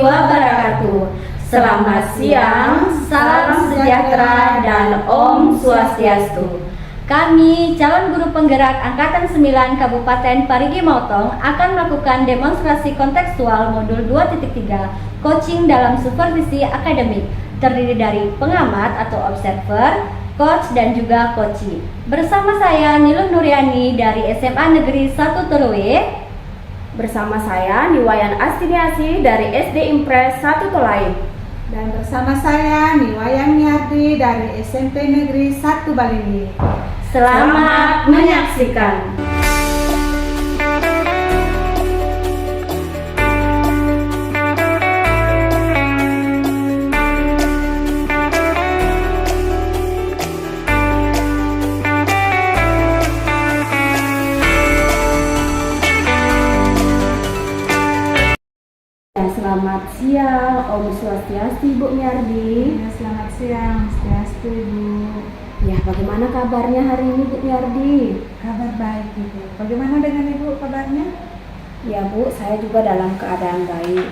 wabarakatuh. Selamat siang, salam sejahtera, dan Om Swastiastu. Kami, calon guru penggerak Angkatan 9 Kabupaten Parigi Motong, akan melakukan demonstrasi kontekstual modul 2.3 coaching dalam supervisi akademik, terdiri dari pengamat atau observer, coach, dan juga coachee. Bersama saya Niluh Nuriani dari SMA Negeri 1 Teruwe. Bersama saya Niwayan Astiniasi dari SD Impres 1 Tolai. Dan bersama saya Niwayan Miardi dari SMP Negeri 1 Balini. Selamat menyaksikan. Selamat siang, Om Swastiastu, Bu Miardi. Ya, selamat siang, Swastiastu, Ibu. Ya, bagaimana kabarnya hari ini, Bu Miardi? Kabar baik, Ibu. Bagaimana dengan Ibu kabarnya? Ya, Bu, saya juga dalam keadaan baik.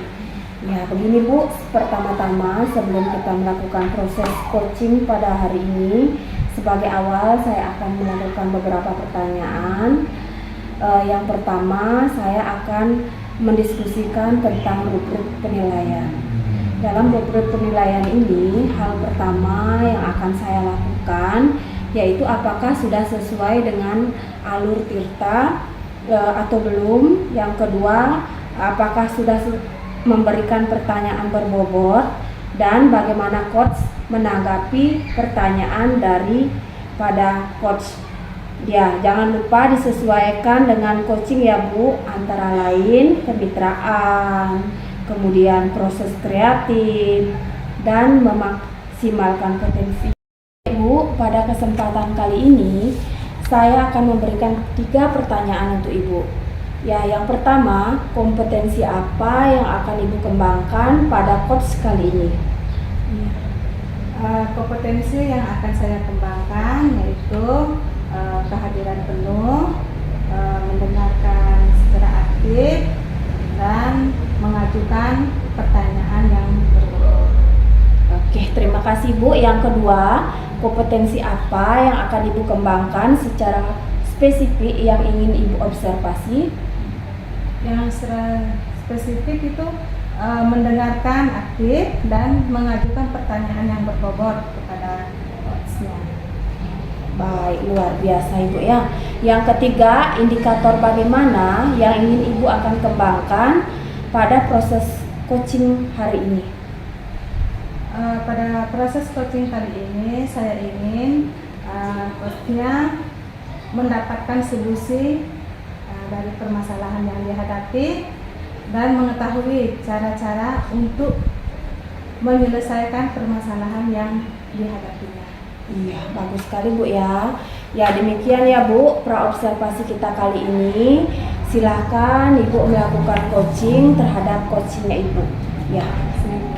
Ya, begini, Bu, pertama-tama sebelum kita melakukan proses coaching pada hari ini, sebagai awal saya akan melakukan beberapa pertanyaan. Yang pertama, saya akan mendiskusikan tentang rubrik penilaian. Dalam rubrik penilaian ini, hal pertama yang akan saya lakukan yaitu apakah sudah sesuai dengan alur tirta atau belum. Yang kedua, apakah sudah memberikan pertanyaan berbobot, dan bagaimana coach menanggapi pertanyaan daripada coach. Ya, jangan lupa disesuaikan dengan coaching ya, Bu, antara lain kemitraan, kemudian proses kreatif, dan memaksimalkan potensi. Bu, pada kesempatan kali ini saya akan memberikan 3 pertanyaan untuk Ibu. Ya, yang pertama, kompetensi apa yang akan Ibu kembangkan pada coach kali ini? Kompetensi yang akan saya kembangkan yaitu kehadiran penuh, mendengarkan secara aktif, dan mengajukan pertanyaan yang berbobot. Oke, terima kasih, Bu. Yang kedua, kompetensi apa yang akan Ibu kembangkan secara spesifik yang ingin Ibu observasi? Yang secara spesifik itu mendengarkan aktif dan mengajukan pertanyaan yang berbobot kepada coachnya. Baik, luar biasa, Ibu ya. Yang ketiga, indikator bagaimana yang ingin Ibu akan kembangkan pada proses coaching hari ini? Pada proses coaching kali ini, saya ingin coachnya mendapatkan solusi dari permasalahan yang dihadapi dan mengetahui cara-cara untuk menyelesaikan permasalahan yang dihadapinya. Iya, bagus sekali, Bu ya. Ya, demikian ya, Bu, praobservasi kita kali ini. Silahkan Ibu melakukan coaching terhadap coachingnya Ibu. Ya.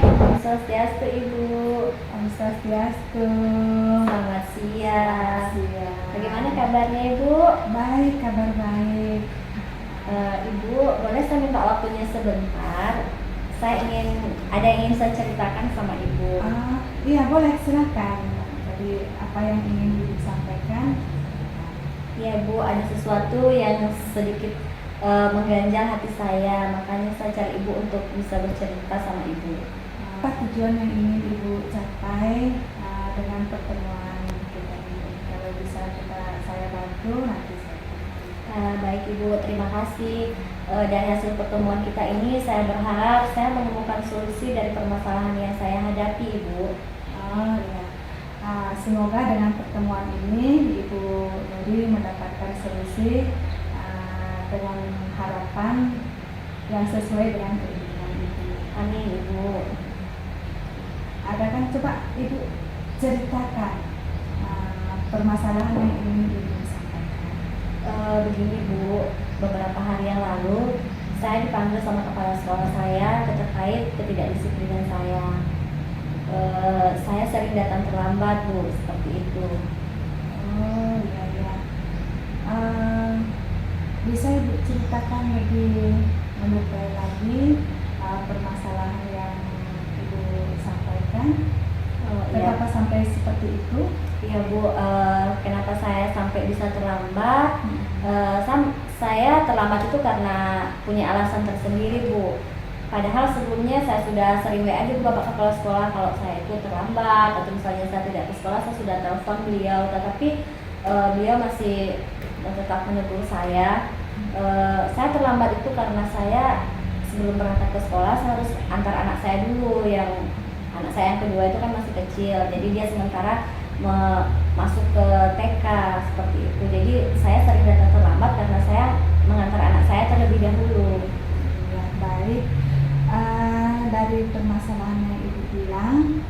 Om Swastiastu, Ibu. Om Swastiastu. Selamat siang. Bagaimana kabarnya, Ibu? Baik, kabar baik. Ibu, boleh saya minta waktunya sebentar? Saya ingin saya ceritakan sama Ibu. Iya, boleh, silakan. Jadi apa yang ingin disampaikan? Ya, Bu, ada sesuatu yang sedikit mengganjal hati saya, makanya saya cari Ibu untuk bisa bercerita sama Ibu. Apa tujuan yang ingin Ibu capai dengan pertemuan kita ini? Kalau bisa saya bantu nanti saya. Baik, Ibu, terima kasih. Dari hasil pertemuan kita ini, saya berharap saya menemukan solusi dari permasalahan yang saya hadapi, Ibu. Ya. Semoga dengan pertemuan ini Ibu Nuri mendapatkan solusi dengan harapan yang sesuai dengan keinginan Ibu. Amin, Ibu. Ada kan, coba Ibu ceritakan permasalahan yang ingin Ibu sampaikan. Begini, Bu, beberapa hari yang lalu saya dipanggil sama kepala sekolah saya terkait ketidakdisiplinan saya. Saya sering datang terlambat, Bu, seperti itu. Oh, iya. Bisa Ibu ceritakan lebih mendetail lagi permasalahan yang Ibu sampaikan. Oh, Kenapa sampai seperti itu? Iya Bu, kenapa saya sampai bisa terlambat? Saya terlambat itu karena punya alasan tersendiri Bu. Padahal sebelumnya saya sudah sering WA juga Bapak Kepala Sekolah kalau saya itu terlambat atau misalnya saya tidak ke sekolah, saya sudah telepon beliau, tetapi beliau masih tetap menegur saya. Saya terlambat itu karena saya sebelum berangkat ke sekolah saya harus antar anak saya dulu, yang anak saya yang kedua itu kan masih kecil, jadi dia sementara masuk ke TK seperti itu. Jadi saya sering datang terlambat karena saya mengantar anak saya terlebih dahulu. Ya, baik. Dari permasalahan yang Ibu bilang,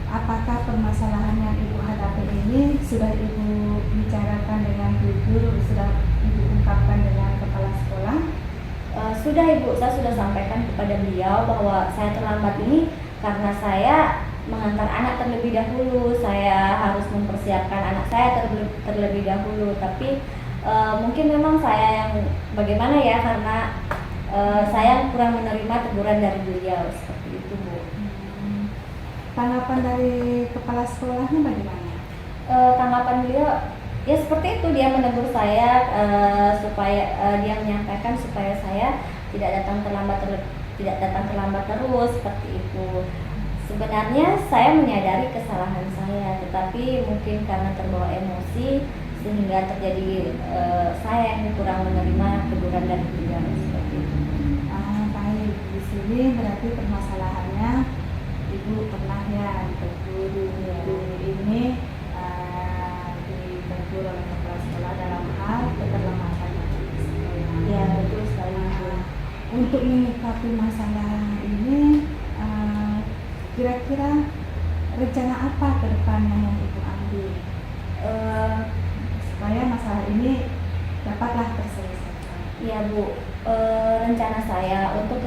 apakah permasalahan yang Ibu hadapi ini sudah Ibu bicarakan dengan jujur, sudah Ibu ungkapkan dengan kepala sekolah? Sudah Ibu, saya sudah sampaikan kepada beliau bahwa saya terlambat ini karena saya mengantar anak terlebih dahulu. Saya harus mempersiapkan anak saya terlebih dahulu. Tapi mungkin memang saya yang bagaimana ya, karena saya kurang menerima teguran dari beliau seperti itu Bu. Tanggapan dari kepala sekolahnya bagaimana? Tanggapan beliau ya seperti itu, dia menegur saya supaya dia menyampaikan supaya saya tidak datang terlambat terus seperti itu. Sebenarnya saya menyadari kesalahan saya, tetapi mungkin karena terbawa emosi sehingga terjadi saya yang kurang menerima teguran dari beliau seperti itu. Baik, di sini berarti permasalahannya Ibu pernah ya ditegur ini ditegur oleh kepala sekolah dalam hal keterlambatan sekolah. Ya betul sekali Bu. Untuk menyikapi masalah ini, kira-kira rencana apa ke depannya yang Ibu ambil supaya masalah ini dapatlah terselesaikan? Ya Bu, rencana saya untuk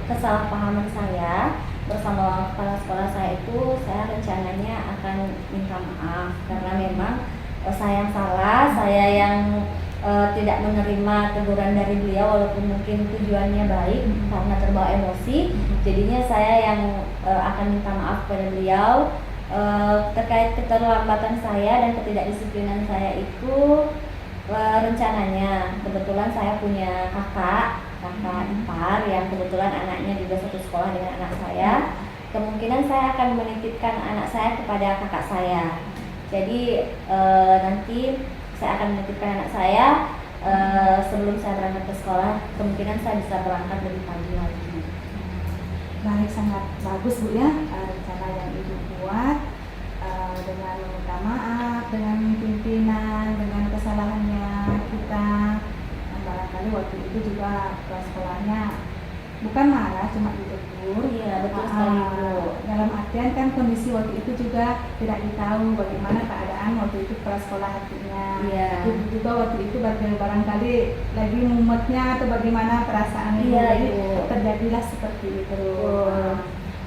kesalahpahaman saya bersama kepala sekolah saya itu, saya rencananya akan minta maaf karena memang saya yang salah, saya yang tidak menerima teguran dari beliau walaupun mungkin tujuannya baik, karena terbawa emosi. Jadinya saya yang akan minta maaf kepada beliau terkait keterlambatan saya dan ketidakdisiplinan saya itu. Rencananya kebetulan saya punya kakak ipar yang kebetulan anaknya juga satu sekolah dengan anak saya. Kemungkinan saya akan menitipkan anak saya kepada kakak saya. Jadi nanti saya akan menitipkan anak saya sebelum saya berangkat ke sekolah. Kemungkinan saya bisa berangkat lebih pagi lagi. Baik, sangat bagus Bu ya rencana yang Ibu buat dengan meminta maaf dengan pimpinan, dengan kesalahannya kita. Barangkali waktu itu juga kelas sekolahnya bukan marah, cuma ditegur. Iya betul sekali Bu. Dalam artian kan kondisi waktu itu juga tidak ditahu bagaimana keadaan waktu itu kepala sekolah hatinya. Iya. Ibu juga waktu itu barangkali lagi mumetnya atau bagaimana perasaan Ibu. Iya, Jadi Ibu. terjadilah seperti itu.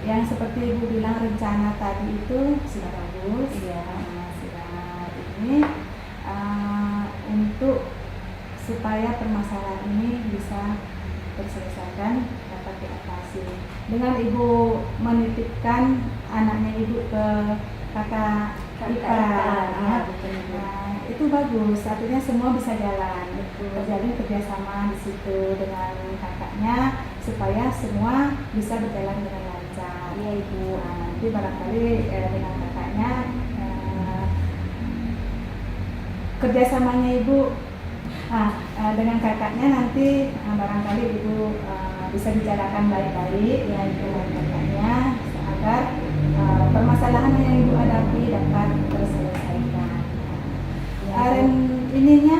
Yang seperti Ibu bilang rencana tadi itu sudah bagus. Iya. Sudah ini untuk supaya permasalahan ini bisa terselesaikan, dapat diatasi. Dengan Ibu menitipkan anaknya Ibu ke kakak ipar, ya, itu bagus. Artinya semua bisa jalan. Betul. Terjalin kerjasama di situ dengan kakaknya supaya semua bisa berjalan dengan lancar. Iya Ibu. Nanti barangkali dengan kakaknya kerjasamanya Ibu. Dengan kakaknya nanti barangkali Ibu bisa bicarakan baik-baik ya dengan kakaknya agar permasalahan yang Ibu hadapi dapat terselesaikan. Dan ininya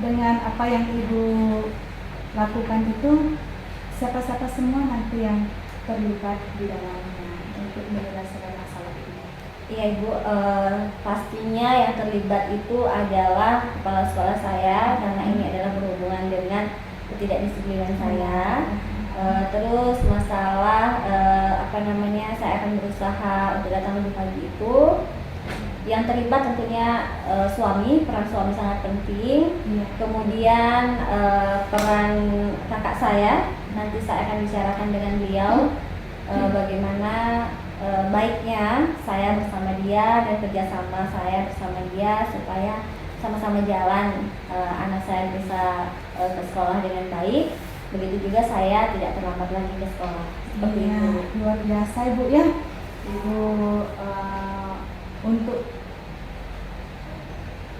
dengan apa yang Ibu lakukan itu siapa-siapa semua nanti yang terlibat di dalamnya untuk menyelesaikan masalah ini. Iya Ibu, pastinya yang terlibat itu adalah kepala sekolah saya karena ini adalah berhubungan dengan ketidakdisiplinan saya. Terus masalah saya akan berusaha untuk datang lebih pagi itu. Yang terlibat tentunya suami, peran suami sangat penting. Iya. Kemudian peran kakak saya nanti saya akan bicarakan dengan beliau bagaimana baiknya saya bersama dia dan kerjasama saya bersama dia supaya sama-sama jalan, anak saya bisa ke sekolah dengan baik, begitu juga saya tidak terlambat lagi ke sekolah. Seperti Iya, itu. luar biasa Ibu ya. Ibu untuk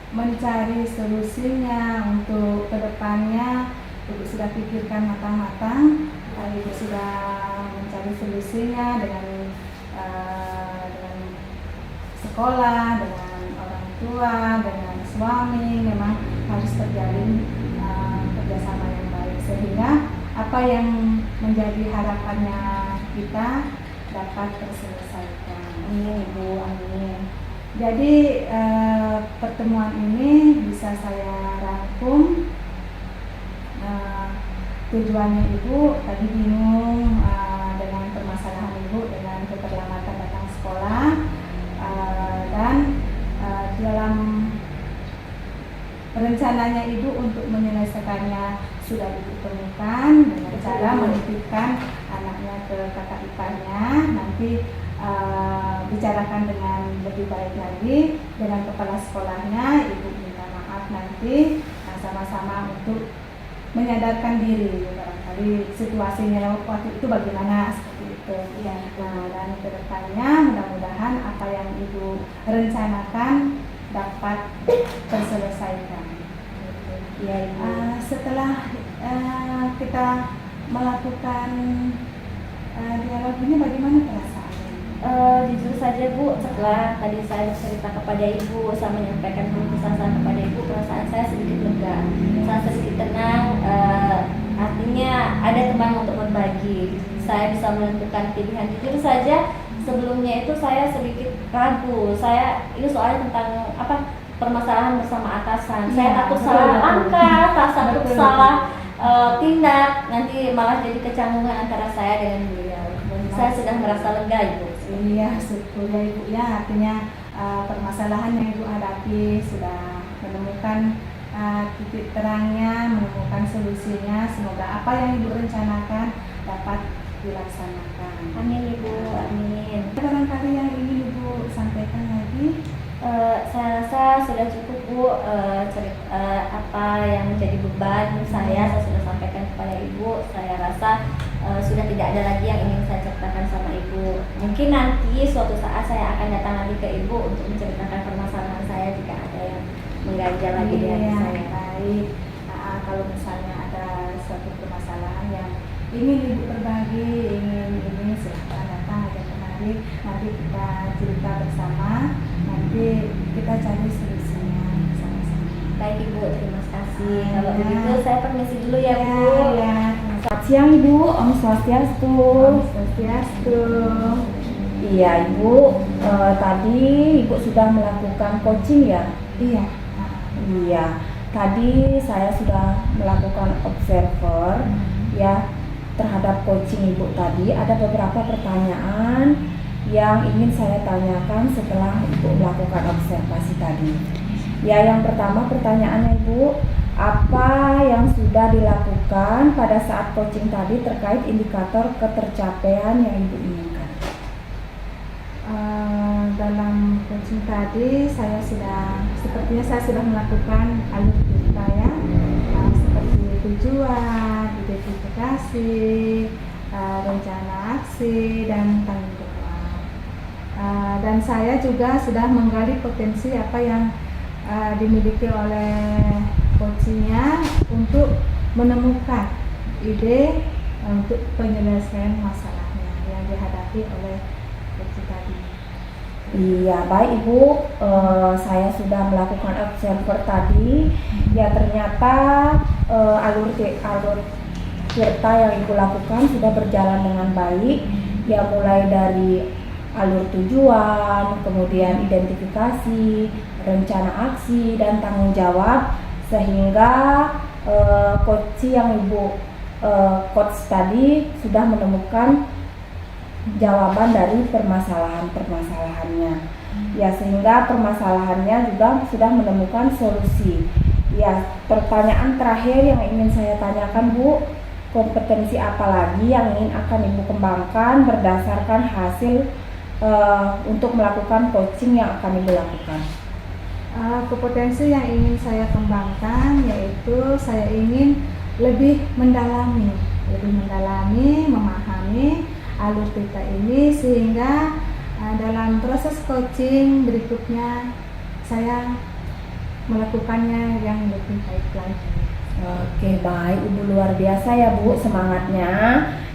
mencari solusinya untuk kedepannya Ibu sudah pikirkan matang-matang. Ibu sudah mencari solusinya dengan sekolah, dengan orang tua, dengan suami. Memang harus terjalin kerjasama yang baik sehingga apa yang menjadi harapannya kita dapat terselesaikan. Amin Ibu, amin. Jadi pertemuan ini bisa saya rangkum. Tujuannya Ibu tadi bingung dengan permasalahan Ibu dengan keterlambatan datang sekolah, dan dalam rencananya Ibu untuk menyelesaikannya sudah ditemukan dengan cara menitipkan anaknya ke kakak iparnya. Nanti bicarakan dengan lebih baik lagi dengan kepala sekolahnya. Ibu minta maaf nanti sama-sama untuk menyadarkan diri barangkali situasinya waktu itu bagaimana, seperti itu ya. Dan kedepannya mudah-mudahan apa yang Ibu rencanakan dapat terselesaikan. Ya, Ibu. Setelah kita melakukan dialog ini, bagaimana perasaannya? Jujur saja Bu, setelah tadi saya bercerita kepada Ibu, saya menyampaikan keluh saya kepada Ibu, perasaan saya sedikit lega, saya sedikit tenang. Artinya ada teman untuk berbagi, saya bisa menentukan pilihan. Jujur saja sebelumnya itu saya sedikit ragu, ini soalnya tentang permasalahan bersama atasan. Saya takut salah langkah, takut salah tindak, nanti malah jadi kecanggungan antara saya dengan beliau. Saya sudah merasa lega Ibu. Iya, syukur ya Ibu ya. Artinya permasalahan yang Ibu hadapi sudah menemukan titik terangnya, menemukan solusinya. Semoga apa yang Ibu rencanakan dapat dilaksanakan. Amin Ibu, amin. Barangkali yang ingin Ibu sampaikan lagi? Saya rasa sudah cukup Bu, apa yang menjadi beban saya sudah sampaikan kepada Ibu. Saya rasa sudah tidak ada lagi yang ingin saya ceritakan sama Ibu. Mungkin nanti suatu saat saya akan datang lagi ke Ibu untuk menceritakan permasalahan saya jika ada yang mengganjal lagi di hati saya. Baik. Kalau misalnya ada suatu permasalahan yang ingin Ibu berbagi, ingin silahkan datang aja kemari. Nanti kita cerita bersama. Nanti kita cari solusinya sama-sama. Baik Ibu, terima kasih. Kalau begitu saya permisi dulu ya Bu. Ya. Selamat siang Ibu, Om Swastiastu. Om Swastiastu. Iya Ibu, tadi Ibu sudah melakukan coaching ya? Iya. Iya, tadi saya sudah melakukan observer ya terhadap coaching Ibu tadi. Ada beberapa pertanyaan yang ingin saya tanyakan setelah Ibu melakukan observasi tadi. Ya, yang pertama pertanyaannya Ibu, apa yang sudah dilakukan pada saat coaching tadi terkait indikator ketercapaian yang Ibu inginkan? Dalam coaching tadi sepertinya saya sudah melakukan alur cerita ya, seperti tujuan, identifikasi, rencana aksi, dan tanggung jawab. Dan saya juga sudah menggali potensi apa yang dimiliki oleh coachingnya untuk menemukan ide untuk penyelesaian masalahnya yang dihadapi oleh coaching tadi. Iya, baik Ibu, saya sudah melakukan observer tadi. Ya, ternyata alur cerita yang Ibu lakukan sudah berjalan dengan baik. Ya, mulai dari alur tujuan, kemudian identifikasi, rencana aksi, dan tanggung jawab, sehingga coach yang Ibu coach tadi sudah menemukan jawaban dari permasalahannya. Ya, sehingga permasalahannya juga sudah menemukan solusi. Ya, pertanyaan terakhir yang ingin saya tanyakan Bu, kompetensi apa lagi yang ingin akan Ibu kembangkan berdasarkan hasil untuk melakukan coaching yang akan Ibu lakukan? Kompetensi yang ingin saya kembangkan yaitu saya ingin lebih mendalami, memahami alur kita ini sehingga dalam proses coaching berikutnya saya melakukannya yang lebih baik lagi. Oke, baik Ibu, luar biasa ya Bu semangatnya.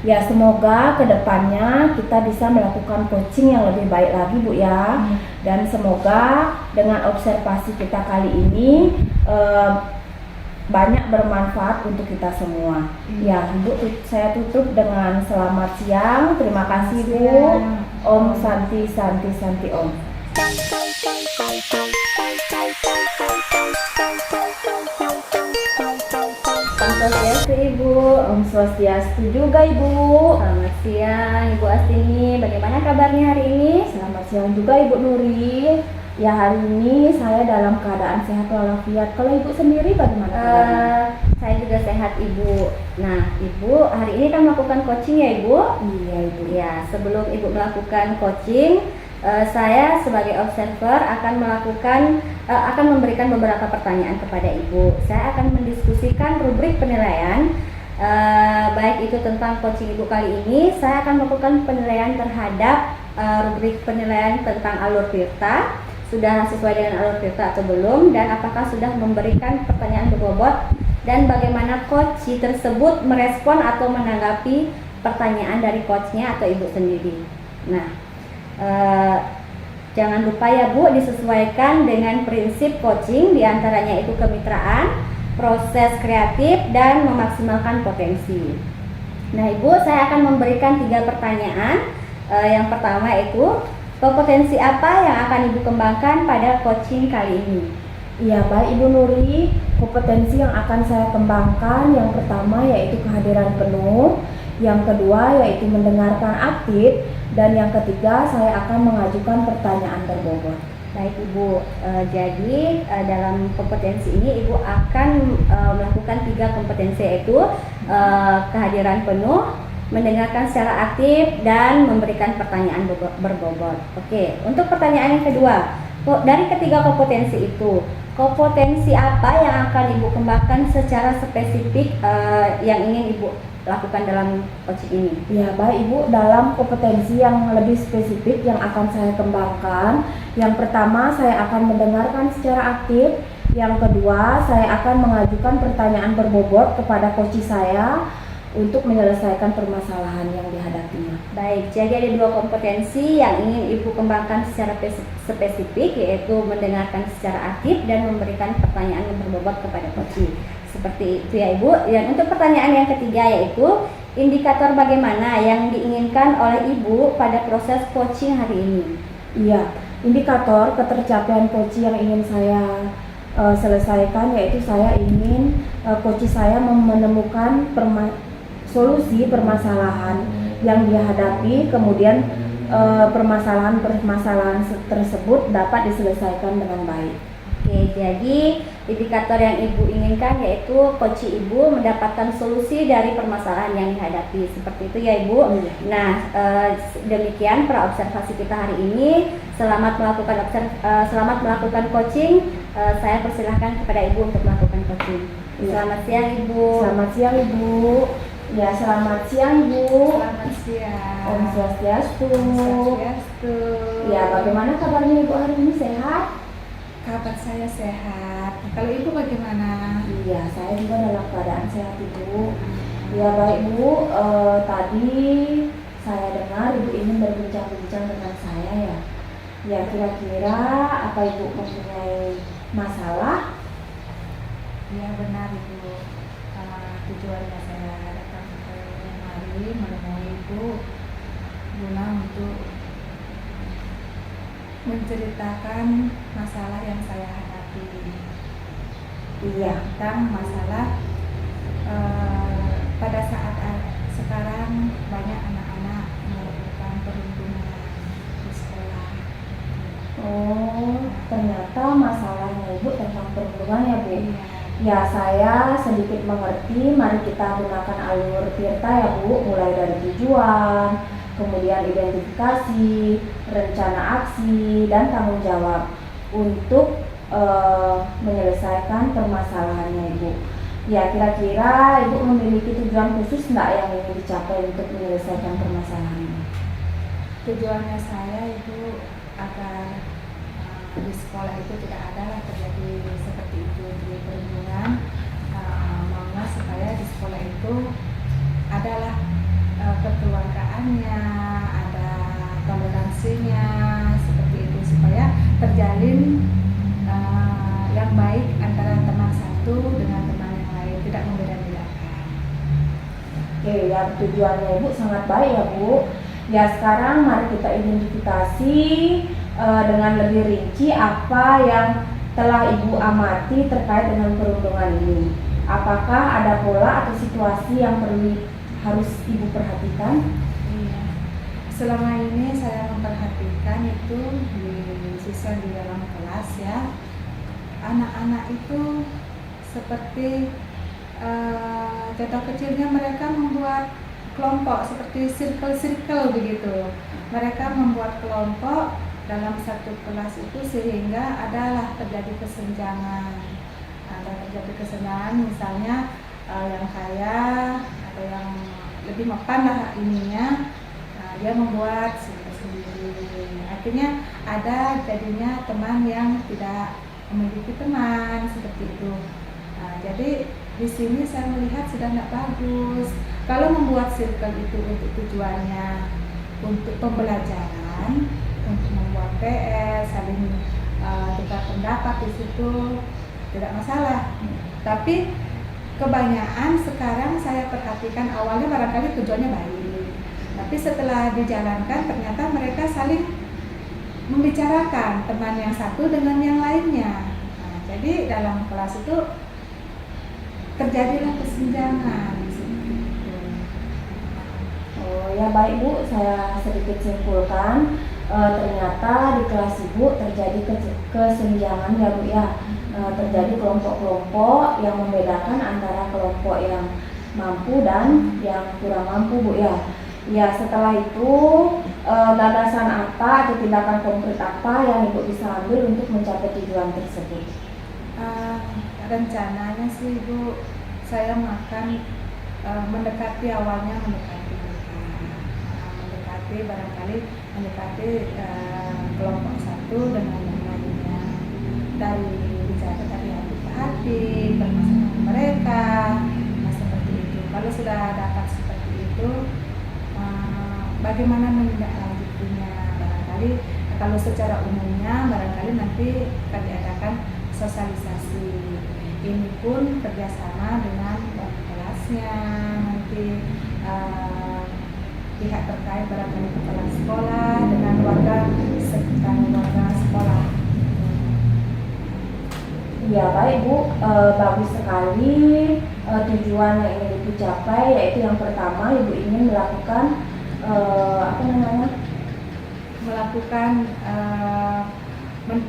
Ya, semoga kedepannya kita bisa melakukan coaching yang lebih baik lagi Bu ya. Dan semoga dengan observasi kita kali ini banyak bermanfaat untuk kita semua. Ya, Bu, saya tutup dengan selamat siang. Terima kasih Bu. Om Santi Santi Santi Om. Swastiastu Ibu. Om Swastiastu juga Ibu. Selamat siang Ibu Astini. Bagaimana kabarnya hari ini? Selamat siang juga Ibu Nuri. Ya, hari ini saya dalam keadaan sehat walafiat. Kalau Ibu sendiri bagaimana kabarnya? Saya juga sehat Ibu. Nah Ibu hari ini kan melakukan coaching ya Ibu? Iya Ibu. Ya, sebelum Ibu melakukan coaching, saya sebagai observer akan memberikan beberapa pertanyaan kepada Ibu. Saya akan mendiskusikan rubrik penilaian, baik itu tentang coaching Ibu kali ini. Saya akan melakukan penilaian terhadap rubrik penilaian tentang alur Tirta. Sudah sesuai dengan alur Tirta atau belum, dan apakah sudah memberikan pertanyaan berbobot, dan bagaimana coach tersebut merespon atau menanggapi pertanyaan dari coachnya atau Ibu sendiri. Nah, jangan lupa ya Bu, disesuaikan dengan prinsip coaching, diantaranya itu kemitraan, proses kreatif, dan memaksimalkan potensi. Nah Ibu, saya akan memberikan 3 pertanyaan. Yang pertama itu, kompetensi apa yang akan Ibu kembangkan pada coaching kali ini? Iya, baik Ibu Nuri. Kompetensi yang akan saya kembangkan yang pertama yaitu kehadiran penuh, yang kedua yaitu mendengarkan aktif, dan yang ketiga saya akan mengajukan pertanyaan berbobot. Baik Ibu, jadi dalam kompetensi ini Ibu akan melakukan 3 kompetensi, yaitu kehadiran penuh, mendengarkan secara aktif, dan memberikan pertanyaan berbobot. Oke, untuk pertanyaan yang kedua, dari ketiga kompetensi itu, kompetensi apa yang akan Ibu kembangkan secara spesifik yang ingin Ibu lakukan dalam coaching ini? Ya, baik Ibu, dalam kompetensi yang lebih spesifik yang akan saya kembangkan, yang pertama saya akan mendengarkan secara aktif, yang kedua saya akan mengajukan pertanyaan berbobot kepada coach saya untuk menyelesaikan permasalahan yang dihadapinya. Baik, jadi ada 2 kompetensi yang ingin Ibu kembangkan secara spesifik, yaitu mendengarkan secara aktif dan memberikan pertanyaan yang berbobot kepada coach. Seperti itu ya Ibu. Dan untuk pertanyaan yang ketiga yaitu indikator bagaimana yang diinginkan oleh Ibu pada proses coaching hari ini? Iya, indikator ketercapaian coaching yang ingin saya selesaikan yaitu saya ingin coach saya menemukan solusi permasalahan yang dihadapi, kemudian permasalahan tersebut dapat diselesaikan dengan baik. Oke, jadi indikator yang Ibu inginkan yaitu coach Ibu mendapatkan solusi dari permasalahan yang dihadapi. Seperti itu ya Ibu. Nah, demikian praobservasi kita hari ini. Selamat melakukan coaching. Saya persilahkan kepada Ibu untuk melakukan coaching. Selamat siang Ibu. Selamat siang Ibu. Ya, selamat siang Bu. Selamat siang. Om Swastiastu. Swastiastu. Ya, bagaimana kabarnya Ibu hari ini, sehat? Kabar saya sehat. Kalau Ibu bagaimana? Iya, saya juga dalam keadaan sehat Ibu. Ya baik Bu, tadi saya dengar Ibu ingin berbincang-bincang dengan saya ya. Ya, kira-kira apa Ibu mempunyai masalah? Ya benar Ibu. Tujuannya saya datang kemari menemui Ibu guna untuk menceritakan masalah yang saya hadapi. Iya, Tentang masalah pada saat sekarang banyak anak-anak melakukan perundungan di sekolah. Oh, ternyata masalahnya Ibu tentang perundungan ya Bu? Iya. Ya, saya sedikit mengerti. Mari kita gunakan alur Tirta ya Bu, mulai dari tujuan, kemudian identifikasi, rencana aksi, dan tanggung jawab untuk menyelesaikan permasalahannya Ibu. Ya, kira-kira Ibu memiliki tujuan khusus enggak yang ingin dicapai untuk menyelesaikan permasalahan ini? Tujuannya saya itu agar di sekolah itu tidak ada terjadi seperti itu di perhubungan. Maunya supaya di sekolah itu adalah kekeluargaannya, ada toleransinya seperti itu, supaya terjalin yang baik antara teman satu dengan teman yang lain, tidak membeda-bedakan. Oke, ya tujuannya Ibu sangat baik ya Bu. Ya, sekarang mari kita identifikasi dengan lebih rinci apa yang telah Ibu amati terkait dengan perundungan ini. Apakah ada pola atau situasi yang harus Ibu perhatikan? Iya. Selama ini saya memperhatikan itu di siswa di dalam kelas ya, anak-anak itu seperti contoh kecilnya mereka membuat kelompok seperti circle-circle begitu. Mereka membuat kelompok dalam satu kelas itu sehingga adalah terjadi kesenjangan. Ada terjadi kesenjangan misalnya yang kaya atau yang lebih mapan lah ininya, dia membuat sendiri. Akhirnya ada jadinya teman yang tidak memiliki teman seperti itu. Jadi di sini saya melihat sudah tidak bagus. Kalau membuat circle itu untuk tujuannya untuk pembelajaran, untuk membuat PR, saling tukar pendapat di situ tidak masalah. Tapi kebanyakan sekarang saya perhatikan awalnya barangkali tujuannya baik, tapi setelah dijalankan ternyata mereka saling membicarakan teman yang satu dengan yang lainnya. Jadi dalam kelas itu terjadilah kesenjangan. Oh ya, baik Bu, saya sedikit simpulkan. Ternyata di kelas Ibu terjadi kesenjangan ya Bu ya. Terjadi kelompok-kelompok yang membedakan antara kelompok yang mampu dan yang kurang mampu Bu ya. Ya, setelah itu gagasan apa atau tindakan konkret apa yang Ibu bisa ambil untuk mencapai tujuan tersebut? Rencananya sih Bu, saya mendekati awalnya mendekati barangkali mendekati kelompok satu dengan yang lainnya, dari bicara dari hati ke hati permasalahan mereka, seperti itu. Kalau sudah dapat seperti itu, bagaimana menindaklanjutinya? Barangkali kalau secara umumnya barangkali nanti akan diadakan sosialisasi. Ini pun kerjasama dengan kelasnya, nanti pihak terkait barangkali kepala sekolah dengan warga sekitar warga sekolah. Ya baik Bu, bagus sekali. Tujuan yang ingin Ibu capai yaitu yang pertama Ibu ingin melakukan melakukan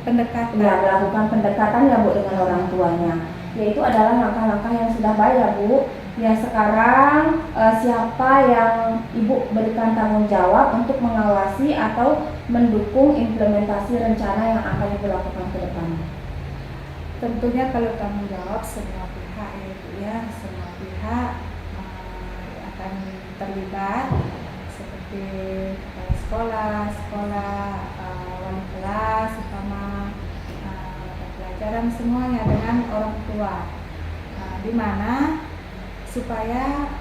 pendekatan. Ya, melakukan pendekatan ya Bu dengan orang tuanya. Yaitu adalah langkah-langkah yang sudah baik ya Bu. Ya, sekarang siapa yang Ibu berikan tanggung jawab untuk mengawasi atau mendukung implementasi rencana yang akan Ibu lakukan ke depan? Tentunya kalau tanggung jawab semua pihak ya Bu ya, semua pihak akan terlibat seperti sekolah, wali kelas, utama pelajaran semuanya dengan orang tua, di mana supaya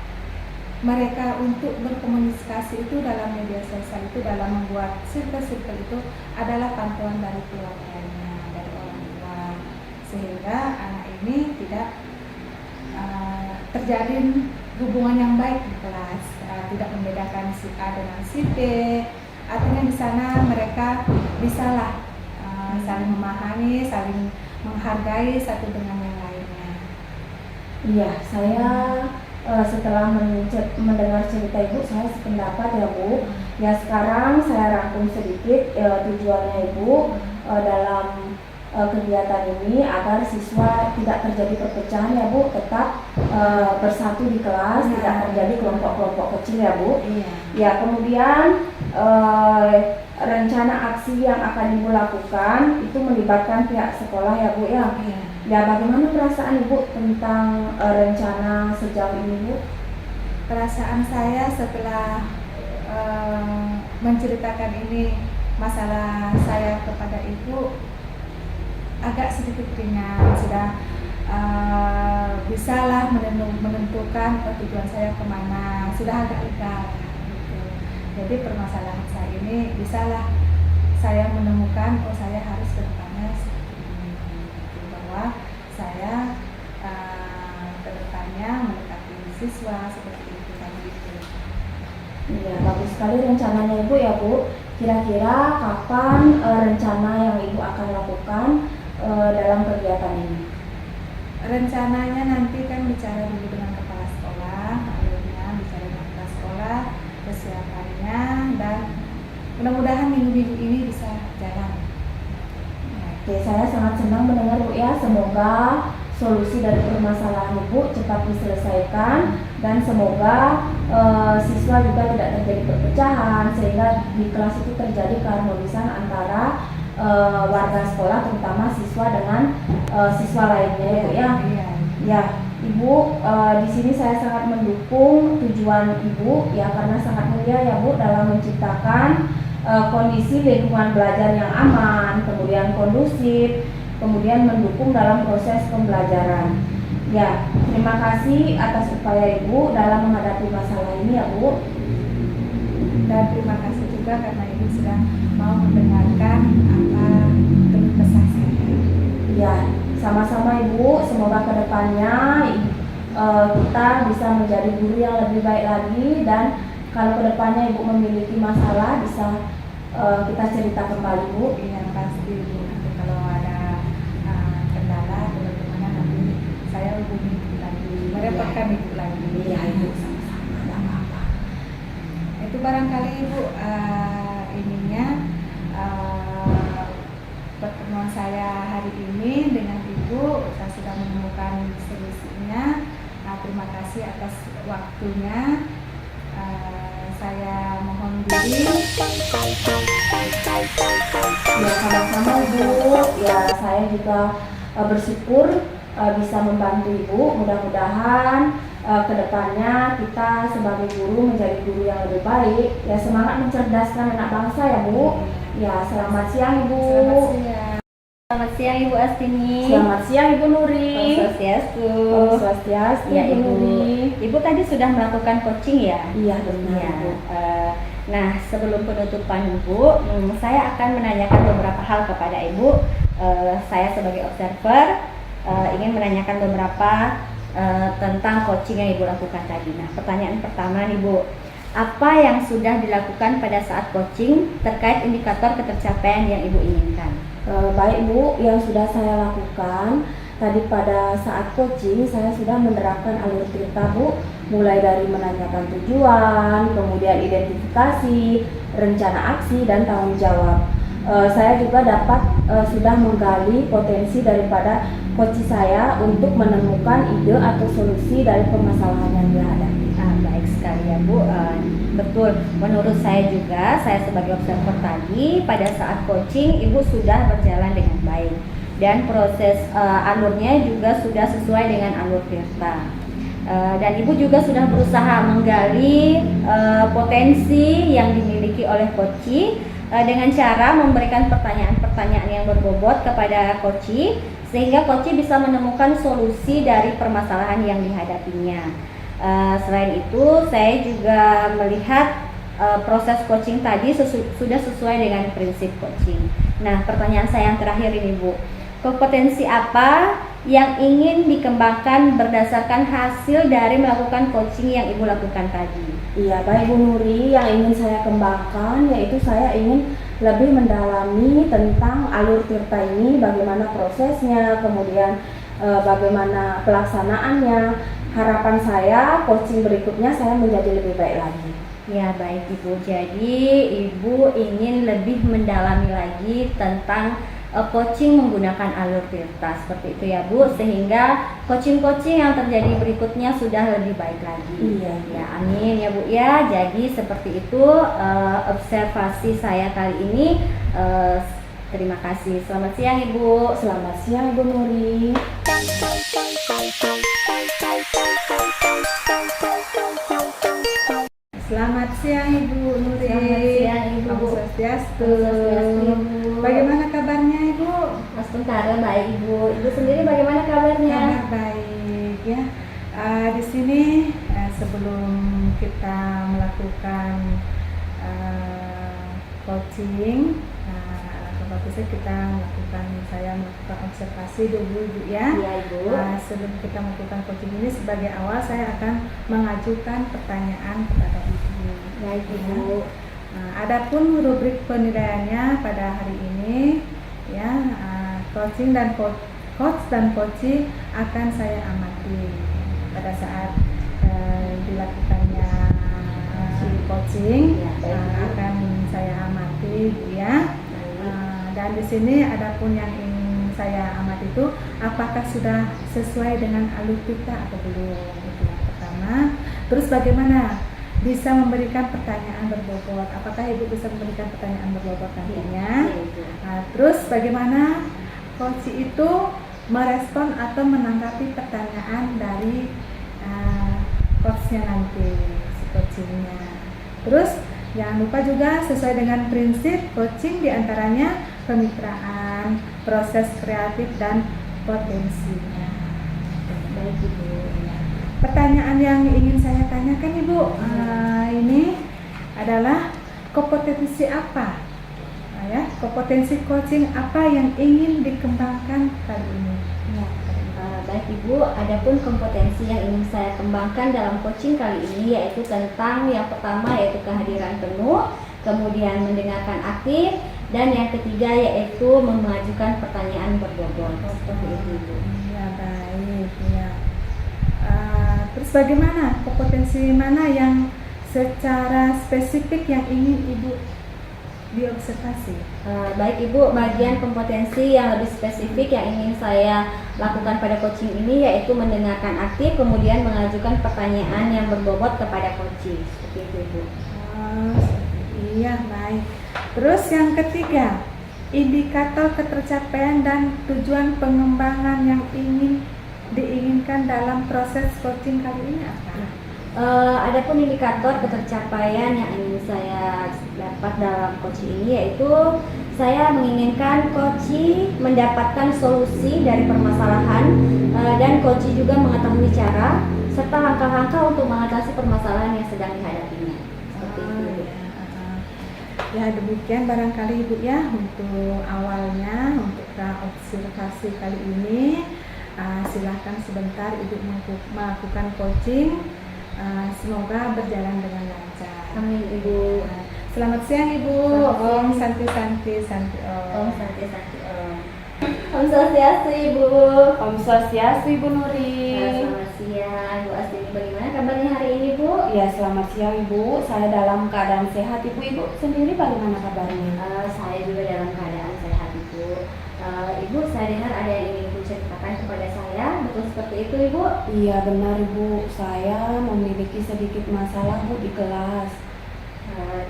mereka untuk berkomunikasi itu dalam media sosial itu, dalam membuat circle-circle itu adalah pantauan dari keluarganya, dari orang tua, sehingga anak ini tidak terjalin hubungan yang baik di kelas, tidak membedakan si A dengan si B. Artinya di sana mereka bisalah saling memahami, saling menghargai satu dengan yang lainnya. Iya, saya setelah mendengar cerita Ibu, saya sependapat ya Bu. Ya, sekarang saya rangkum sedikit tujuannya Ibu dalam kegiatan ini agar siswa tidak terjadi perpecahan ya Bu, tetap bersatu di kelas, tidak terjadi kelompok-kelompok kecil ya Bu. Ya, kemudian rencana aksi yang akan Ibu lakukan itu melibatkan pihak sekolah ya Bu ya. Ya, bagaimana perasaan Ibu tentang rencana sejauh ini Bu? Perasaan saya setelah menceritakan ini masalah saya kepada Ibu agak sedikit ringan, sudah bisalah menentukan tujuan saya kemana, sudah agak lega gitu. Jadi permasalahan saya ini bisalah saya menemukan saya harus ke depannya seperti ini gitu. Bahwa saya ke depannya mendekati siswa seperti itu tadi itu. Iya, bagus sekali rencananya Ibu ya Bu. Kira-kira kapan rencana yang Ibu akan lakukan dalam kegiatan ini? Rencananya nanti kan bicara dulu dengan kepala sekolah, akhirnya bicara dengan kepala sekolah, kesiapannya, dan mudah-mudahan minggu-minggu ini bisa jalan. Oke, saya sangat senang mendengar Bu ya. Semoga solusi dari permasalahan Ibu cepat diselesaikan dan semoga siswa juga tidak terjadi perpecahan sehingga di kelas itu terjadi keharmonisan antara warga sekolah, terutama siswa dengan siswa lainnya ya Bu ya. Ya, Ibu, di sini saya sangat mendukung tujuan Ibu ya, karena sangat mulia ya Bu dalam menciptakan kondisi lingkungan belajar yang aman, kemudian kondusif, kemudian mendukung dalam proses pembelajaran. Ya, terima kasih atas upaya Ibu dalam menghadapi masalah ini ya Bu. Dan terima kasih juga karena Ibu sudah mau mendengarkan apa keluh kesah saya. Ya, sama-sama Ibu. Semoga kedepannya kita bisa menjadi guru yang lebih baik lagi, dan kalau kedepannya Ibu memiliki masalah bisa kita cerita kembali Bu. Yang pasti Ibu, nanti kalau ada kendala atau bagaimana nanti saya hubungi Ibu lagi, merepotkan Ibu lagi. Iya Ibu, sama-sama, tidak apa-apa. Itu barangkali Ibu ininya pertemuan saya hari ini dengan Ibu, saya sudah menemukan solusinya. Terima kasih atas waktunya. Saya mohon diri. Ya, sama-sama Ibu. Ya, saya juga bersyukur bisa membantu Ibu. Mudah-mudahan kedepannya kita sebagai guru menjadi guru yang lebih baik. Ya, semangat mencerdaskan anak bangsa ya Bu. Ya, selamat siang Ibu. Selamat siang. Selamat siang Ibu Astini. Selamat siang Ibu Nuri. Om Swastiastu. Om Swastiastu, Ya, Ibu Ibu. Nuri. Ibu tadi sudah melakukan coaching ya? Iya benar Ya. Bu. Nah, sebelum penutupan Ibu, saya akan menanyakan beberapa hal kepada Ibu. Saya sebagai observer ingin menanyakan beberapa tentang coaching yang Ibu lakukan tadi. Nah, pertanyaan pertama nih Bu, apa yang sudah dilakukan pada saat coaching terkait indikator ketercapaian yang Ibu inginkan? Baik Bu, yang sudah saya lakukan tadi pada saat coaching, saya sudah menerapkan alur cerita Bu, mulai dari menanyakan tujuan, kemudian identifikasi, rencana aksi, dan tanggung jawab. Saya juga sudah menggali potensi daripada coach saya untuk menemukan ide atau solusi dari permasalahan yang dihadapi. Baik sekali ya Bu. Betul, menurut saya juga, saya sebagai observer tadi pada saat coaching Ibu sudah berjalan dengan baik dan proses alurnya juga sudah sesuai dengan alur Tirta. Dan Ibu juga sudah berusaha menggali potensi yang dimiliki oleh coach dengan cara memberikan pertanyaan-pertanyaan yang berbobot kepada coach sehingga coach bisa menemukan solusi dari permasalahan yang dihadapinya. Selain itu, saya juga melihat proses coaching tadi sudah sesuai dengan prinsip coaching. Nah, pertanyaan saya yang terakhir ini Bu, kompetensi apa yang ingin dikembangkan berdasarkan hasil dari melakukan coaching yang Ibu lakukan tadi? Iya, baik Bu Nuri, yang ingin saya kembangkan yaitu saya ingin lebih mendalami tentang alur Tirta ini, bagaimana prosesnya, kemudian bagaimana pelaksanaannya. Harapan saya coaching berikutnya saya menjadi lebih baik lagi. Ya, baik Ibu. Jadi Ibu ingin lebih mendalami lagi tentang coaching menggunakan alur tirta seperti itu ya Bu, sehingga coaching-coaching yang terjadi berikutnya sudah lebih baik lagi. Iya. Ya, amin ya Bu ya. Jadi seperti itu observasi saya kali ini. Terima kasih. Selamat siang Ibu. Selamat siang Ibu Nuri. Selamat siang Ibu Nuri. Selamat siang, Ibu. Om Swastiastu. Om Swastiastu, Ibu. Bagaimana kabarnya Ibu? Mas Tentara baik Ibu. Ibu sendiri bagaimana kabarnya? Kabar baik ya. Di sini sebelum kita melakukan coaching, bagusnya kita saya melakukan observasi dulu Ibu ya. Iya Ibu. Sebelum kita melakukan coaching ini, sebagai awal saya akan mengajukan pertanyaan kepada Ibu. Baik Ibu. Adapun rubrik penilaiannya pada hari ini ya, coaching dan coach dan coaching akan saya amati pada saat dilakukannya coaching, Ya, baik, Ibu. akan saya amati ya. Dan di sini adapun yang ingin saya amati itu apakah sudah sesuai dengan alur kita atau belum, itu yang pertama. Terus bagaimana bisa memberikan pertanyaan berbobot, apakah Ibu bisa memberikan pertanyaan berbobot nantinya. Ya, Ibu. Terus bagaimana coach itu merespon atau menanggapi pertanyaan dari coachnya nanti, si coachingnya. Terus jangan lupa juga sesuai dengan prinsip coaching, diantaranya kemitraan, proses kreatif, dan potensinya. Baik Ibu. Pertanyaan yang ingin saya tanyakan Ibu, ini adalah kompetensi apa? Ya, kompetensi coaching apa yang ingin dikembangkan kali ini? Ya. Baik Ibu, adapun kompetensi yang ingin saya kembangkan dalam coaching kali ini yaitu tentang yang pertama yaitu kehadiran penuh, kemudian mendengarkan aktif, dan yang ketiga yaitu mengajukan pertanyaan berbobot. Seperti itu Ibu. Ya, baik ya. Terus bagaimana kompetensi mana yang secara spesifik yang ingin Ibu diobservasi? Baik Ibu, bagian kompetensi yang lebih spesifik yang ingin saya lakukan pada coaching ini yaitu mendengarkan aktif, kemudian mengajukan pertanyaan yang berbobot kepada coaching. Seperti itu Ibu. Iya, baik. Terus yang ketiga, indikator ketercapaian dan tujuan pengembangan yang diinginkan dalam proses coaching kali ini apa? Adapun indikator ketercapaian yang ingin saya dapat dalam coaching ini yaitu saya menginginkan coaching mendapatkan solusi dari permasalahan dan coaching juga mengetahui cara serta langkah-langkah untuk mengatasi permasalahan yang sedang dihadapinya. Seperti itu. Ya, demikian barangkali Ibu ya untuk awalnya untuk observasi kali ini. Silahkan sebentar Ibu melakukan coaching. Semoga berjalan dengan lancar. Amin Ibu. Selamat siang Ibu. Selamat siang. Om Santi Om. Om Santi Om. Om Swastiastu Ibu. Om Swastiastu Ibu Nuri. Selamat siang Bu Astini. Bagaimana kabarnya hari ini Bu? Ya, selamat siang Ibu. Saya dalam keadaan sehat Ibu. Ibu sendiri bagaimana kabarnya? Saya juga dalam keadaan sehat Ibu. Ibu, saya dengar ada yang ingin Ibu ceritakan kepada saya. Betul seperti itu Ibu? Iya benar Ibu. Saya memiliki sedikit masalah Bu di kelas.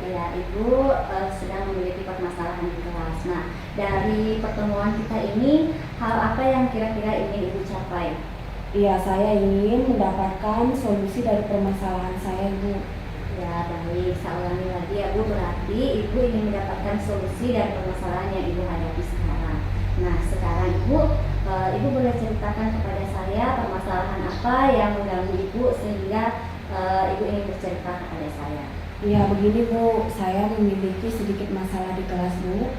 Ya, Ibu sedang memiliki permasalahan di kelas. Nah, dari pertemuan kita ini, hal apa yang kira-kira ingin Ibu capai? Iya, saya ingin mendapatkan solusi dari permasalahan saya Ibu. Ya, baik. Saya ulangi lagi ya Bu, berarti Ibu ingin mendapatkan solusi dari permasalahan yang Ibu hadapi sekarang. Nah, sekarang Ibu boleh ceritakan kepada saya permasalahan apa yang mengganggu Ibu sehingga Ibu ingin bercerita kepada saya. Ya begini Bu, saya memiliki sedikit masalah di kelas Bu.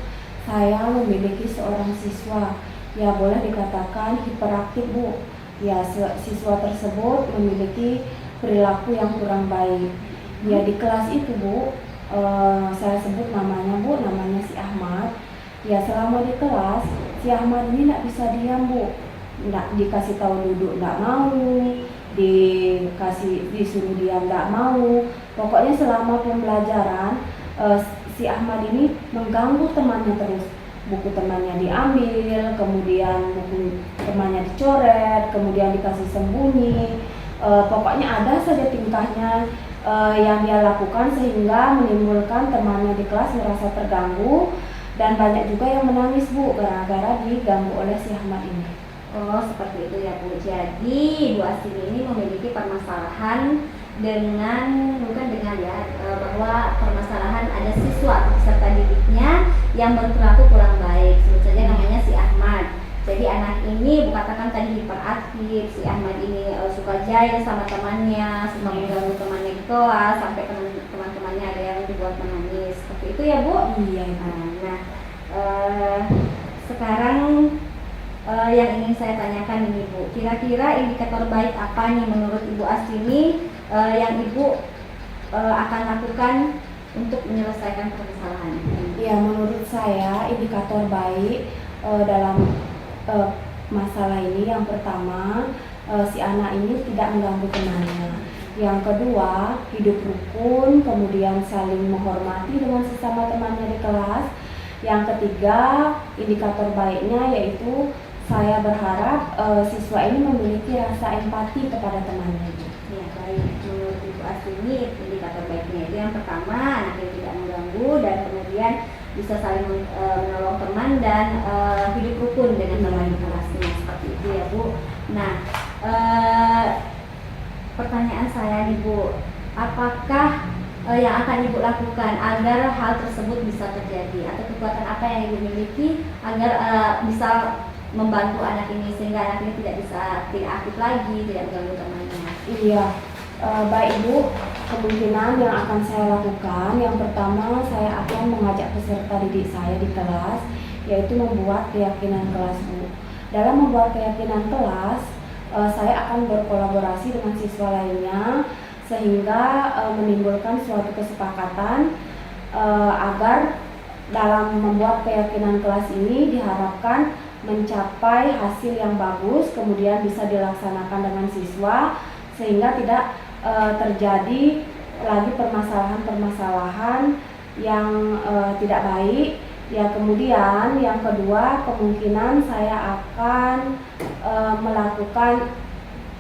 Saya memiliki seorang siswa, ya boleh dikatakan hiperaktif Bu. Ya siswa tersebut memiliki perilaku yang kurang baik. Ya di kelas itu Bu, saya sebut namanya Bu, namanya si Ahmad. Ya selama di kelas, si Ahmad ini tidak bisa diam Bu. Nggak dikasih tahu duduk nggak mau, disuruh diam nggak mau. Pokoknya selama pembelajaran si Ahmad ini mengganggu temannya terus. buku temannya diambil, kemudian buku temannya dicoret, kemudian dikasih sembunyi. Pokoknya ada saja tingkahnya yang dia lakukan sehingga menimbulkan temannya di kelas merasa terganggu, dan banyak juga yang menangis Bu gara-gara diganggu oleh si Ahmad ini. Oh, seperti itu ya Bu. Jadi Ibu Astini ini memiliki permasalahan bahwa permasalahan ada siswa atau peserta didiknya yang berperilaku kurang baik. Sebut saja namanya si Ahmad. Jadi anak ini katakan tadi hiperaktif, si Ahmad ini suka jahil sama temannya, suka mengganggu temannya di kelas, sampai teman-temannya ada yang dibuat menangis. Seperti itu ya Bu? Iya. Nah, sekarang yang ingin saya tanyakan ini Bu, kira-kira indikator baik apa nih menurut Ibu Astini yang Ibu akan lakukan untuk menyelesaikan permasalahan? Ya, menurut saya indikator baik dalam masalah ini, yang pertama si anak ini tidak mengganggu temannya. Yang kedua, hidup rukun, kemudian saling menghormati dengan sesama temannya di kelas. Yang ketiga, indikator baiknya yaitu saya berharap siswa ini memiliki rasa empati kepada temannya. Ya, baik. Menurut Ibu Astini indikator baiknya itu yang pertama, anak yang tidak mengganggu, dan kemudian bisa saling menolong teman dan hidup rukun dengan teman di kelasnya. Seperti itu ya Bu. Nah, pertanyaan saya nih Bu, apakah yang akan Ibu lakukan agar hal tersebut bisa terjadi, atau kekuatan apa yang Ibu miliki agar bisa membantu anak ini sehingga anak ini tidak aktif lagi, tidak mengganggu temannya? Iya, baik Bu. Kemungkinan yang akan saya lakukan, yang pertama saya akan mengajak peserta didik saya di kelas, yaitu membuat keyakinan kelas Bu. Dalam membuat keyakinan kelas, saya akan berkolaborasi dengan siswa lainnya sehingga menimbulkan suatu kesepakatan agar dalam membuat keyakinan kelas ini diharapkan mencapai hasil yang bagus, kemudian bisa dilaksanakan dengan siswa sehingga tidak terjadi lagi permasalahan-permasalahan yang tidak baik. Ya, kemudian yang kedua, kemungkinan saya akan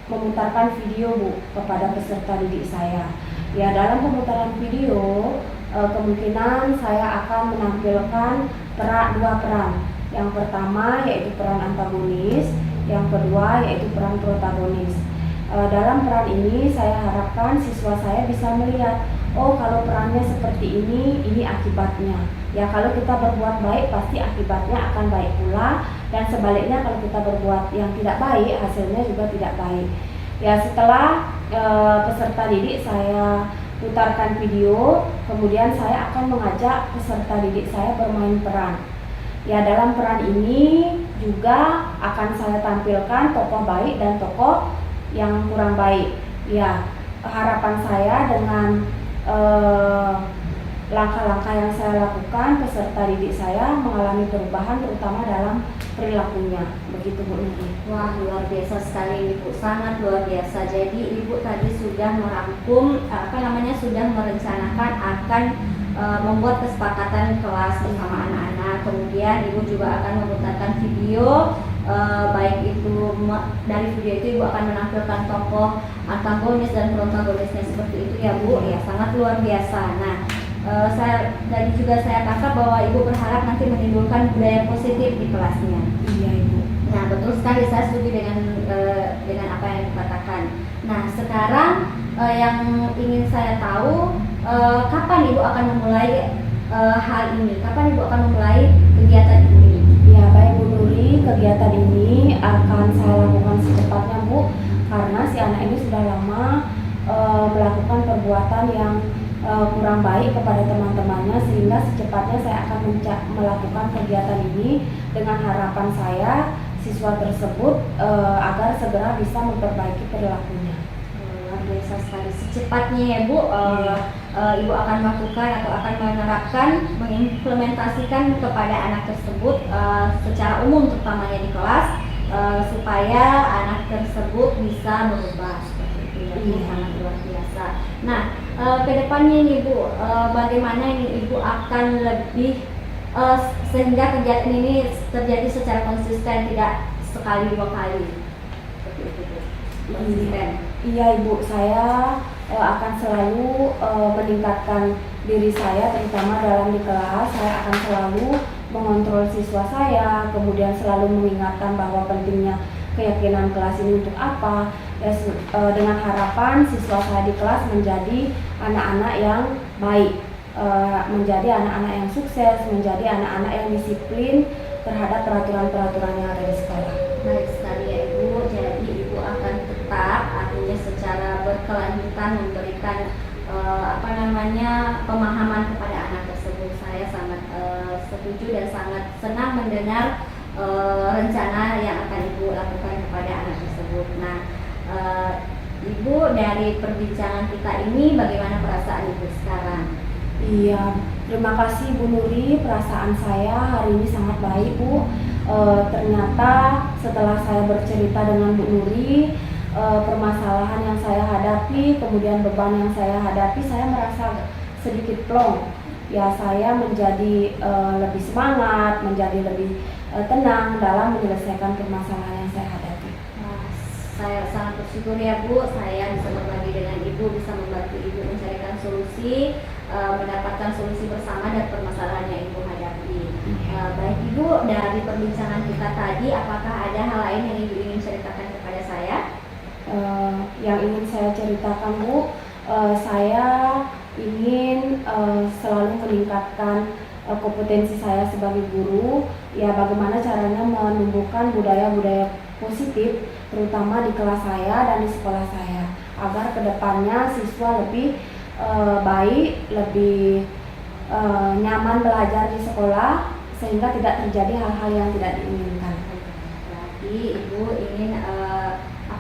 memutarkan video Bu kepada peserta didik saya. Ya, dalam pemutaran video kemungkinan saya akan menampilkan dua peran. Yang pertama yaitu peran antagonis, yang kedua yaitu peran protagonis. Dalam peran ini saya harapkan siswa saya bisa melihat, oh kalau perannya seperti ini akibatnya. Ya, kalau kita berbuat baik pasti akibatnya akan baik pula, dan sebaliknya kalau kita berbuat yang tidak baik hasilnya juga tidak baik. Ya, setelah peserta didik saya putarkan video, kemudian saya akan mengajak peserta didik saya bermain peran. Ya, dalam peran ini juga akan saya tampilkan tokoh baik dan tokoh yang kurang baik. Ya, harapan saya dengan langkah-langkah yang saya lakukan, peserta didik saya mengalami perubahan terutama dalam perilakunya. Begitu Bu Nuri. Wah, luar biasa sekali Ibu, sangat luar biasa. Jadi Ibu tadi sudah merangkum sudah merencanakan akan membuat kesepakatan kelas bersama anak-anak. Kemudian Ibu juga akan memutarkan video, baik itu dari video itu Ibu akan menampilkan tokoh antagonis dan protagonisnya seperti itu ya Bu. Ya, sangat luar biasa. Nah, saya tangkap bahwa Ibu berharap nanti menimbulkan budaya positif di kelasnya. Iya Ibu. Nah, betul sekali, saya setuju dengan apa yang dikatakan. Nah, sekarang yang ingin saya tahu, kapan Ibu akan memulai hal ini? Kapan Ibu akan memulai kegiatan Ibu ini? Ya, baik Bu Nuri, kegiatan ini akan saya lakukan secepatnya Bu, karena si anak ini sudah lama melakukan perbuatan yang kurang baik kepada teman-temannya, sehingga secepatnya saya akan melakukan kegiatan ini dengan harapan saya siswa tersebut agar segera bisa memperbaiki perilakunya. Luar biasa sekali, secepatnya ya Bu. Ibu akan melakukan atau akan menerapkan, mengimplementasikan kepada anak tersebut secara umum terutamanya di kelas, supaya anak tersebut bisa berubah. Seperti itu ya Bu, sangat luar biasa. Nah, kedepannya ini Bu, bagaimana ini Ibu akan lebih sehingga kegiatan ini terjadi secara konsisten, tidak sekali dua kali. Seperti itu, Bu. Konsisten. Iya Ibu, saya akan selalu meningkatkan diri saya, terutama dalam di kelas. Saya akan selalu mengontrol siswa saya, kemudian selalu mengingatkan bahwa pentingnya keyakinan kelas ini untuk apa. Ya, dengan harapan siswa saya di kelas menjadi anak-anak yang baik, menjadi anak-anak yang sukses, menjadi anak-anak yang disiplin terhadap peraturan-peraturan yang ada di sekolah. Baik sekali ya Ibu, jadi Ibu akan tetap artinya secara berkelanjutan memberikan pemahaman kepada anak tersebut. Saya sangat setuju dan sangat senang mendengar rencana yang akan Ibu lakukan kepada anak tersebut. Nah, Ibu, dari perbincangan kita ini bagaimana perasaan Ibu sekarang? Iya, terima kasih Bu Nuri. Perasaan saya hari ini sangat baik Bu. Ternyata setelah saya bercerita dengan Bu Nuri, permasalahan yang saya hadapi, kemudian beban yang saya hadapi, saya merasa sedikit plong. Ya, saya menjadi lebih semangat, menjadi lebih tenang dalam menyelesaikan permasalahan yang saya hadapi. Saya sangat bersyukur ya Bu, saya bisa berbagi dengan Ibu, bisa membantu Ibu mencarikan solusi, mendapatkan solusi bersama dan permasalahan yang Ibu hadapi. Baik Ibu, dari perbincangan kita tadi, apakah ada hal lain yang Ibu ingin ceritakan kepada saya? Yang ingin saya ceritakan Bu, saya ingin selalu meningkatkan kompetensi saya sebagai guru. Ya, bagaimana caranya menumbuhkan budaya-budaya positif terutama di kelas saya dan di sekolah saya, agar kedepannya siswa lebih baik, lebih nyaman belajar di sekolah sehingga tidak terjadi hal-hal yang tidak diinginkan. Berarti Ibu ingin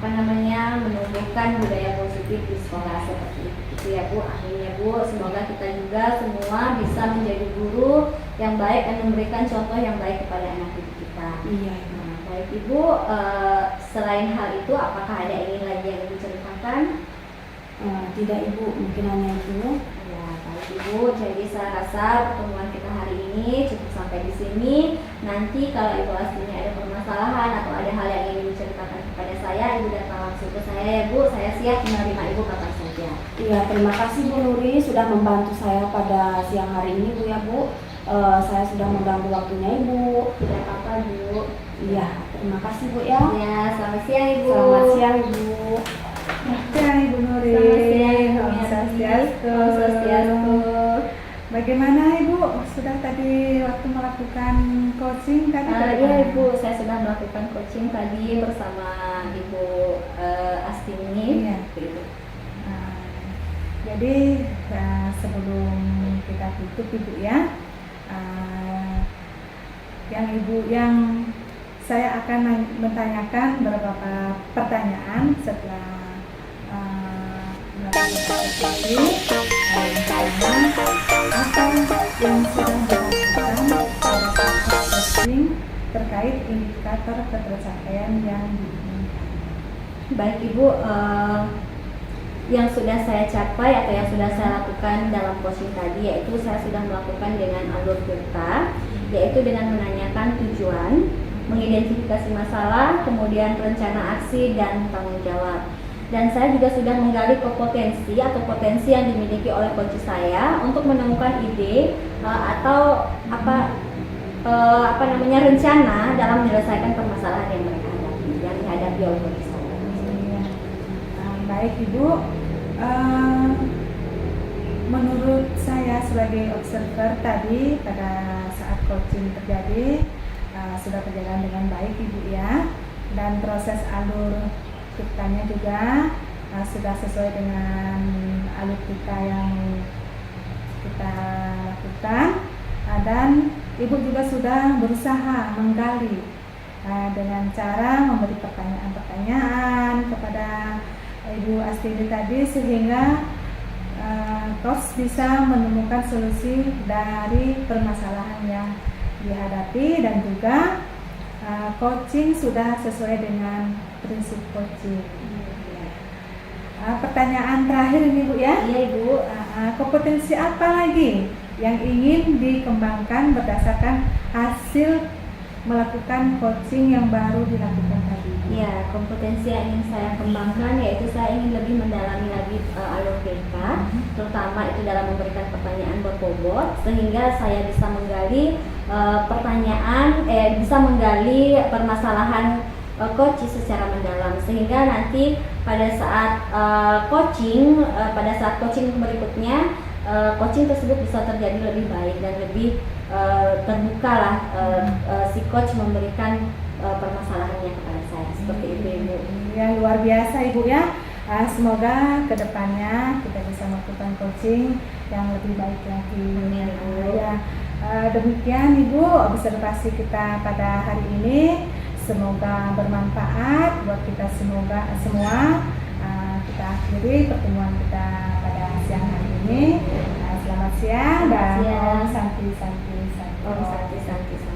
menumbuhkan budaya positif di sekolah seperti itu ya Bu. Akhirnya Bu, semoga kita juga semua bisa menjadi guru yang baik dan memberikan contoh yang baik kepada anak didik kita. Iya. Baik Ibu, selain hal itu apakah ada ingin lagi yang Ibu ceritakan? Tidak Ibu, mungkin hanya itu. Ya, baik Ibu, jadi saya rasa pertemuan kita hari ini cukup sampai di sini. Nanti kalau Ibu aslinya ada permasalahan atau ada hal yang ingin diceritakan kepada saya, Ibu datang langsung ke saya ya Bu, saya siap menerima Ibu kapan saja. Iya, terima kasih Bu Nuri sudah membantu saya pada siang hari ini Bu ya Bu. Saya sudah mengganggu waktunya Ibu. Tidak apa-apa Bu. Iya, terima kasih Bu ya. Ya, selamat siang Ibu. Selamat siang Ibu. Ya, Ibu Nuri. Selamat siang Ibu Om Swastiastu. Om Swastiastu. Bagaimana Ibu? Sudah tadi waktu melakukan coaching tadi? Iya Ibu, saya sudah melakukan coaching tadi bersama Ibu Astini. Iya. Jadi sebelum kita tutup Ibu ya, yang saya akan menanyakan beberapa pertanyaan setelah melakukan coaching. Yang pertama, apa yang sudah dilakukan pada proses coaching terkait indikator ketercapaian yang diinginkan? Baik Ibu, yang sudah saya capai atau yang sudah saya lakukan dalam coaching tadi, yaitu saya sudah melakukan dengan alur cerita, yaitu dengan menanyakan tujuan, mengidentifikasi masalah, kemudian rencana aksi dan tanggung jawab. Dan saya juga sudah menggali kompetensi atau potensi yang dimiliki oleh coach saya untuk menemukan ide atau rencana dalam menyelesaikan permasalahan yang mereka hadapi, yang dihadapi oleh coach saya. Baik Ibu, menurut saya sebagai observer tadi pada saat coaching terjadi sudah berjalan dengan baik Ibu ya, dan proses alur ceritanya juga sudah sesuai dengan alur cerita yang kita lakukan, dan Ibu juga sudah berusaha menggali dengan cara memberi pertanyaan-pertanyaan kepada Ibu Astini tadi, sehingga coach bisa menemukan solusi dari permasalahan yang dihadapi, dan juga coaching sudah sesuai dengan prinsip coaching. Pertanyaan terakhir ini Bu ya. Iya Ibu. Kompetensi apa lagi yang ingin dikembangkan berdasarkan hasil melakukan coaching yang baru dilakukan tadi. Ya, kompetensi yang ingin saya kembangkan yaitu saya ingin lebih mendalami lagi alur BK, terutama itu dalam memberikan pertanyaan berbobot, sehingga saya bisa menggali bisa menggali permasalahan coaching secara mendalam, sehingga nanti pada saat coaching berikutnya coaching tersebut bisa terjadi lebih baik dan lebih terbuka lah si coach memberikan permasalahannya kepada saya, seperti itu Ibu. Ya, luar biasa Ibu ya. Semoga kedepannya kita bisa melakukan coaching yang lebih baik lagi. Amin, Ibu. Ya, demikian Ibu observasi kita pada hari ini. Semoga bermanfaat buat kita semua. Kita akhiri pertemuan kita pada siang hari ini. Selamat siang dan Selamat siang. Om Santi Santi Santi. Om Santi Santi Santi.